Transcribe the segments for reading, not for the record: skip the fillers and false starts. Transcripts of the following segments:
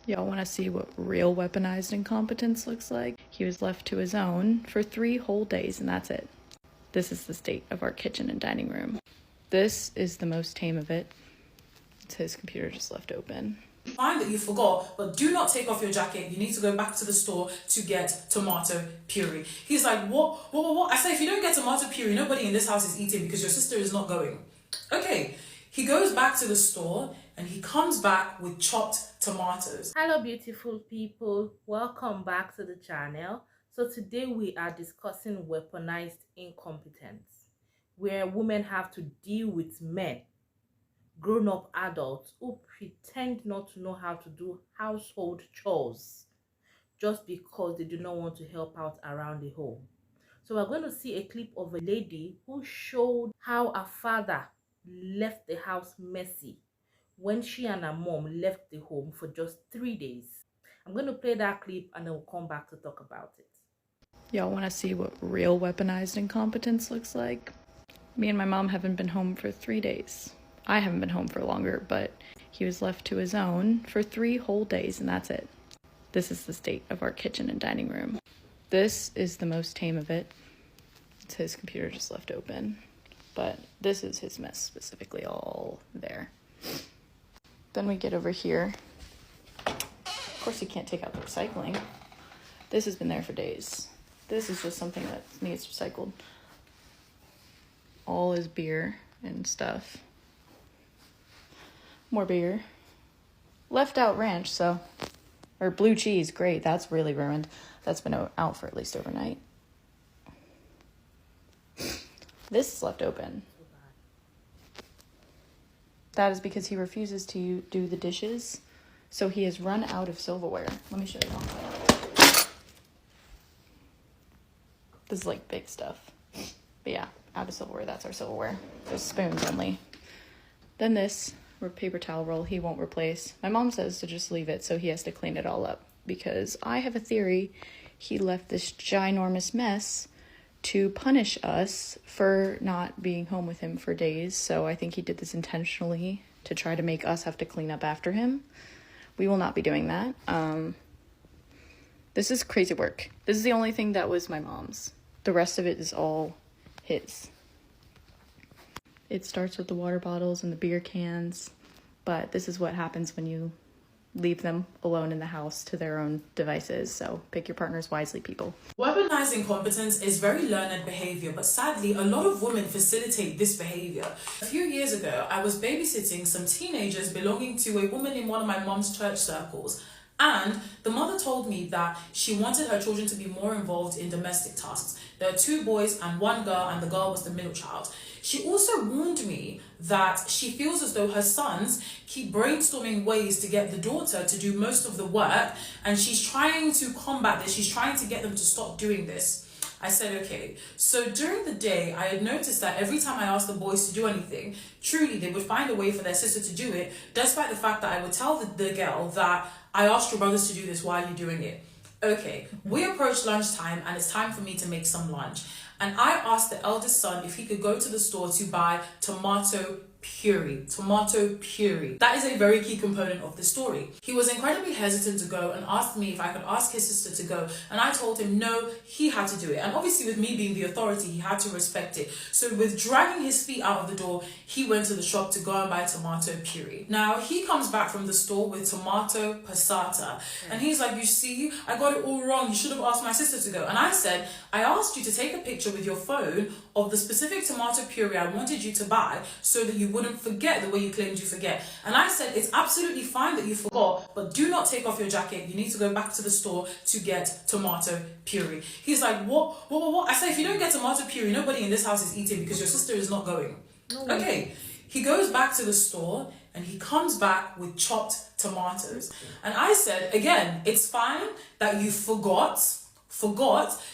Y'all want to see what real weaponized incompetence looks like? He was left to his own for 3 whole days, and that's it. This is the state of our kitchen and dining room. This is the most tame of it. It's his computer just left open. Fine that you forgot, but do not take off your jacket. You need to go back to the store to get tomato puree. He's like, what? I say, if you don't get tomato puree, nobody in this house is eating because your sister is not going. Okay, he goes back to the store and he comes back with chopped tomatoes. Hello beautiful people, welcome back to the channel. So today we are discussing weaponized incompetence, where women have to deal with men, grown-up adults who pretend not to know how to do household chores just because they do not want to help out around the home. So we're going to see a clip of a lady who showed how her father left the house messy when she and her mom left the home for just 3 days. I'm going to play that clip and then we'll come back to talk about it. Y'all want to see what real weaponized incompetence looks like? Me and my mom haven't been home for 3 days. I haven't been home for longer, but he was left to his own for 3 whole days, and that's it. This is the state of our kitchen and dining room. This is the most tame of it. It's his computer just left open, but this is his mess specifically all there. Then we get over here. Of course, you can't take out the recycling. This has been there for days. This is just something that needs recycled. All his beer and stuff. More beer. Left out ranch, or blue cheese, great, that's really ruined. That's been out for at least overnight. This is left open. That is because he refuses to do the dishes, so he has run out of silverware. Let me show you. This is like big stuff. But yeah, out of silverware, that's our silverware. There's spoons only. Then this paper towel roll he won't replace. My mom says to just leave it, so he has to clean it all up, because I have a theory he left this ginormous mess to punish us for not being home with him for days. So I think he did this intentionally to try to make us have to clean up after him. We will not be doing that. This is crazy work. This is the only thing that was my mom's. The rest of it is all his. It starts with the water bottles and the beer cans, but this is what happens when you leave them alone in the house to their own devices. So pick your partners wisely, people. Weaponized incompetence is very learned behavior, but sadly, a lot of women facilitate this behavior. A few years ago, I was babysitting some teenagers belonging to a woman in one of my mom's church circles. And the mother told me that she wanted her children to be more involved in domestic tasks. There are 2 boys and 1 girl, and the girl was the middle child. She also warned me that she feels as though her sons keep brainstorming ways to get the daughter to do most of the work, and she's trying to combat this. She's trying to get them to stop doing this. I said, okay. So during the day, I had noticed that every time I asked the boys to do anything, truly they would find a way for their sister to do it, despite the fact that I would tell the girl that I asked your brothers to do this, why are you doing it? Okay, we approached lunchtime and it's time for me to make some lunch. And I asked the eldest son if he could go to the store to buy tomato puree. That is a very key component of the story. He was incredibly hesitant to go and asked me if I could ask his sister to go, and I told him no, he had to do it. And obviously with me being the authority, he had to respect it. So with dragging his feet out of the door, he went to the shop to go and buy tomato puree. Now he comes back from the store with tomato passata, and he's like, you see, I got it all wrong, you should have asked my sister to go. And I said, I asked you to take a picture with your phone of the specific tomato puree I wanted you to buy so that you wouldn't forget the way you claimed you forget. And I said, it's absolutely fine that you forgot, but do not take off your jacket. You need to go back to the store to get tomato puree. He's like, what? I said, if you don't get tomato puree, nobody in this house is eating because your sister is not going. No. Okay. He goes back to the store and he comes back with chopped tomatoes. And I said, again, it's fine that you forgot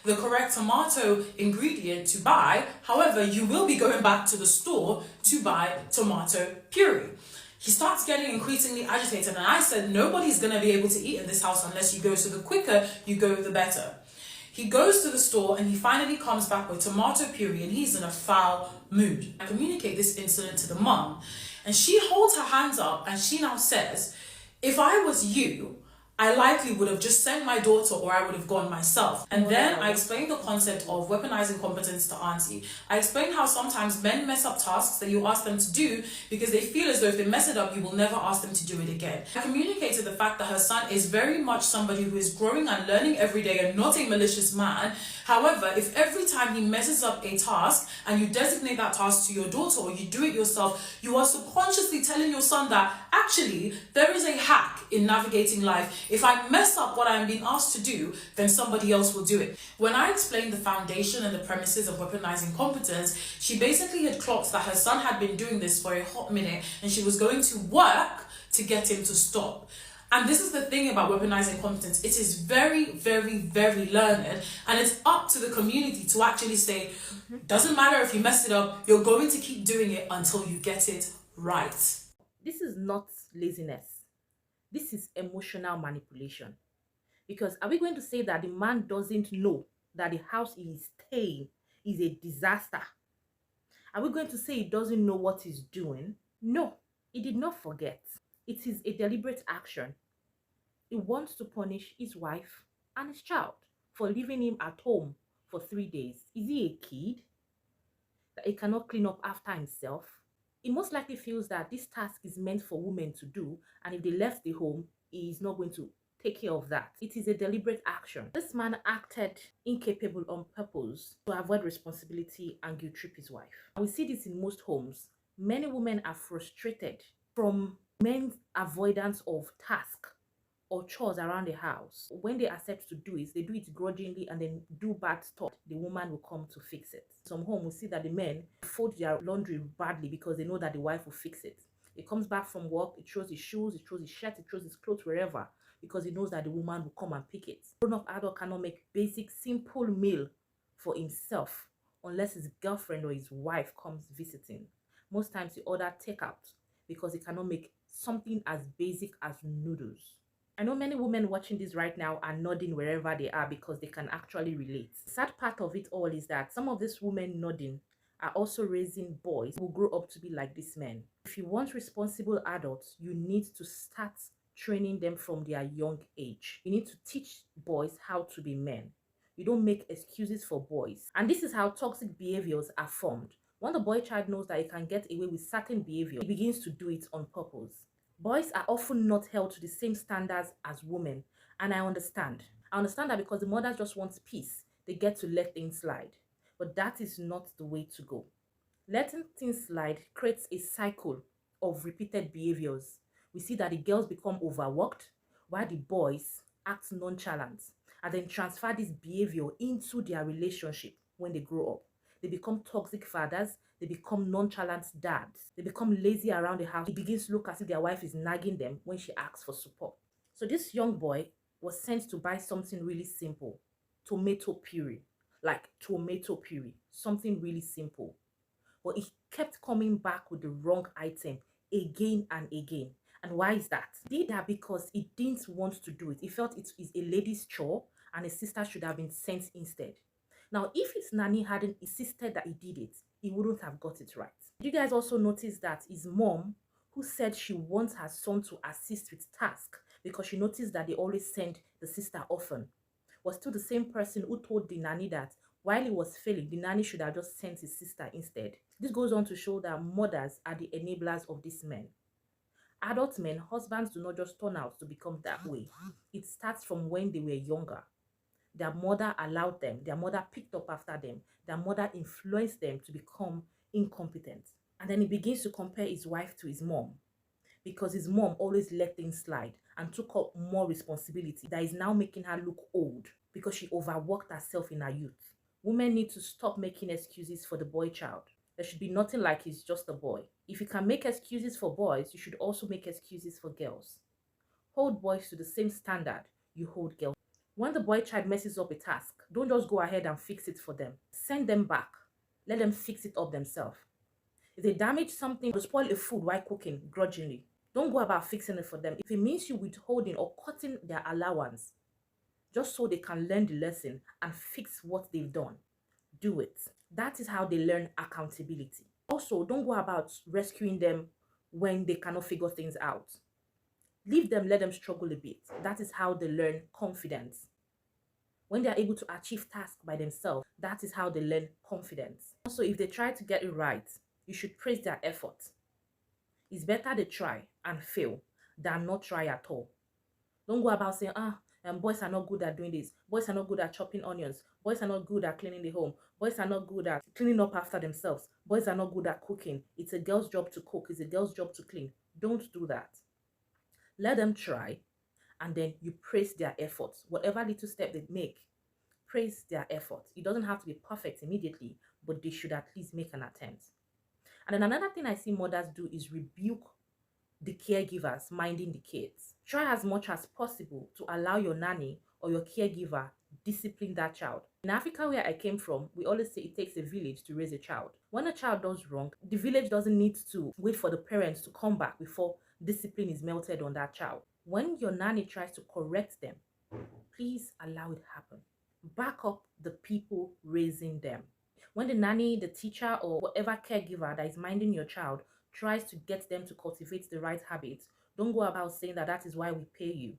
the correct tomato ingredient to buy. However, you will be going back to the store to buy tomato puree. He starts getting increasingly agitated, and I said, nobody's going to be able to eat in this house unless you go, so the quicker you go, the better. He goes to the store and he finally comes back with tomato puree, and he's in a foul mood. I communicate this incident to the mum, and she holds her hands up and she now says, if I was you, I likely would have just sent my daughter or I would have gone myself. And then I explained the concept of weaponizing competence to Auntie. I explained how sometimes men mess up tasks that you ask them to do because they feel as though if they mess it up, you will never ask them to do it again. I communicated the fact that her son is very much somebody who is growing and learning every day and not a malicious man. However, if every time he messes up a task and you designate that task to your daughter or you do it yourself, you are subconsciously telling your son that actually there is a hack in navigating life. If I mess up what I'm being asked to do, then somebody else will do it. When I explained the foundation and the premises of weaponizing competence, she basically had clocked that her son had been doing this for a hot minute and she was going to work to get him to stop. And this is the thing about weaponizing competence. It is very, very, very learned. And it's up to the community to actually say, doesn't matter if you mess it up, you're going to keep doing it until you get it right. This is not laziness. This is emotional manipulation. Because are we going to say that the man doesn't know that the house he is staying is a disaster? Are we going to say he doesn't know what he's doing? No, he did not forget. It is a deliberate action. He wants to punish his wife and his child for leaving him at home for 3 days. Is he a kid that he cannot clean up after himself? He most likely feels that this task is meant for women to do, and if they left the home, he is not going to take care of that. It is a deliberate action. This man acted incapable on purpose to avoid responsibility and guilt trip his wife. We see this in most homes. Many women are frustrated from men's avoidance of task or chores around the house. When they accept to do it, they do it grudgingly and then do bad stuff. The woman will come to fix it. Some home will see that the men fold their laundry badly because they know that the wife will fix it. He comes back from work, he throws his shoes, he throws his shirt, he throws his clothes wherever because he knows that the woman will come and pick it. Grown-up adult cannot make basic, simple meal for himself unless his girlfriend or his wife comes visiting. Most times he order takeout because he cannot make something as basic as noodles. I know many women watching this right now are nodding wherever they are because they can actually relate. The sad part of it all is that some of these women nodding are also raising boys who grow up to be like these men. If you want responsible adults, you need to start training them from their young age. You need to teach boys how to be men. You don't make excuses for boys. And this is how toxic behaviors are formed. When the boy child knows that he can get away with certain behavior, he begins to do it on purpose. Boys are often not held to the same standards as women, and I understand. I understand that because the mothers just want peace, they get to let things slide. But that is not the way to go. Letting things slide creates a cycle of repeated behaviors. We see that the girls become overworked, while the boys act nonchalant, and then transfer this behavior into their relationship when they grow up. They become toxic fathers, they become nonchalant dads, they become lazy around the house. It begins to look as if their wife is nagging them when she asks for support. So this young boy was sent to buy something really simple, tomato puree, like tomato puree, something really simple. But he kept coming back with the wrong item again and again. And why is that? He did that because he didn't want to do it. He felt it is a lady's chore and his sister should have been sent instead. Now, if his nanny hadn't insisted that he did it, he wouldn't have got it right. Did you guys also notice that his mom, who said she wants her son to assist with tasks because she noticed that they always send the sister often, was still the same person who told the nanny that while he was failing, the nanny should have just sent his sister instead. This goes on to show that mothers are the enablers of these men. Adult men, husbands do not just turn out to become that way. It starts from when they were younger. Their mother allowed them, their mother picked up after them, their mother influenced them to become incompetent. And then he begins to compare his wife to his mom because his mom always let things slide and took up more responsibility that is now making her look old because she overworked herself in her youth. Women need to stop making excuses for the boy child. There should be nothing like he's just a boy. If you can make excuses for boys, you should also make excuses for girls. Hold boys to the same standard you hold girls. When the boy child messes up a task, don't just go ahead and fix it for them. Send them back. Let them fix it up themselves. If they damage something or spoil a food while cooking grudgingly, don't go about fixing it for them. If it means you withholding or cutting their allowance, just so they can learn the lesson and fix what they've done, do it. That is how they learn accountability. Also, don't go about rescuing them when they cannot figure things out. Leave them, let them struggle a bit. That is how they learn confidence. When they are able to achieve tasks by themselves, that is how they learn confidence. Also, if they try to get it right, you should praise their effort. It's better they try and fail than not try at all. Don't go about saying, boys are not good at doing this. Boys are not good at chopping onions. Boys are not good at cleaning the home. Boys are not good at cleaning up after themselves. Boys are not good at cooking. It's a girl's job to cook. It's a girl's job to clean. Don't do that. Let them try, and then you praise their efforts. Whatever little step they make, praise their effort. It doesn't have to be perfect immediately, but they should at least make an attempt. And then another thing I see mothers do is rebuke the caregivers minding the kids. Try as much as possible to allow your nanny or your caregiver discipline that child. In Africa, where I came from, we always say it takes a village to raise a child. When a child does wrong, the village doesn't need to wait for the parents to come back before discipline is melted on that child. When your nanny tries to correct them, please allow it happen. Back up the people raising them. When the nanny, the teacher, or whatever caregiver that is minding your child tries to get them to cultivate the right habits, don't go about saying that that is why we pay you.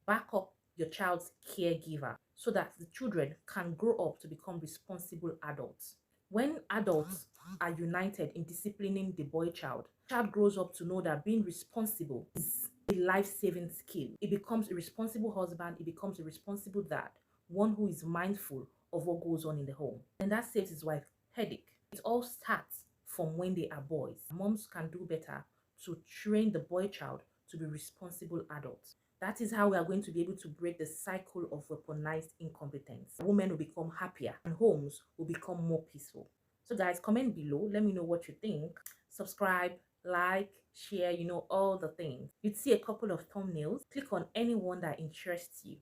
Back up your child's caregiver so that the children can grow up to become responsible adults. When adults are united in disciplining the boy child grows up to know that being responsible is a life-saving skill. It becomes a responsible husband, it becomes a responsible dad, one who is mindful of what goes on in the home. And that saves his wife headache. It all starts from when they are boys. Moms can do better to train the boy child to be responsible adults. That is how we are going to be able to break the cycle of weaponized incompetence. Women will become happier and homes will become more peaceful. So guys, comment below. Let me know what you think. Subscribe, like, share, all the things. You'd see a couple of thumbnails. Click on any one that interests you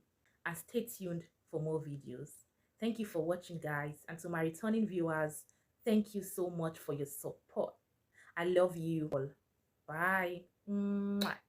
and stay tuned for more videos. Thank you for watching, guys. And to my returning viewers, thank you so much for your support. I love you all. Bye. Mwah.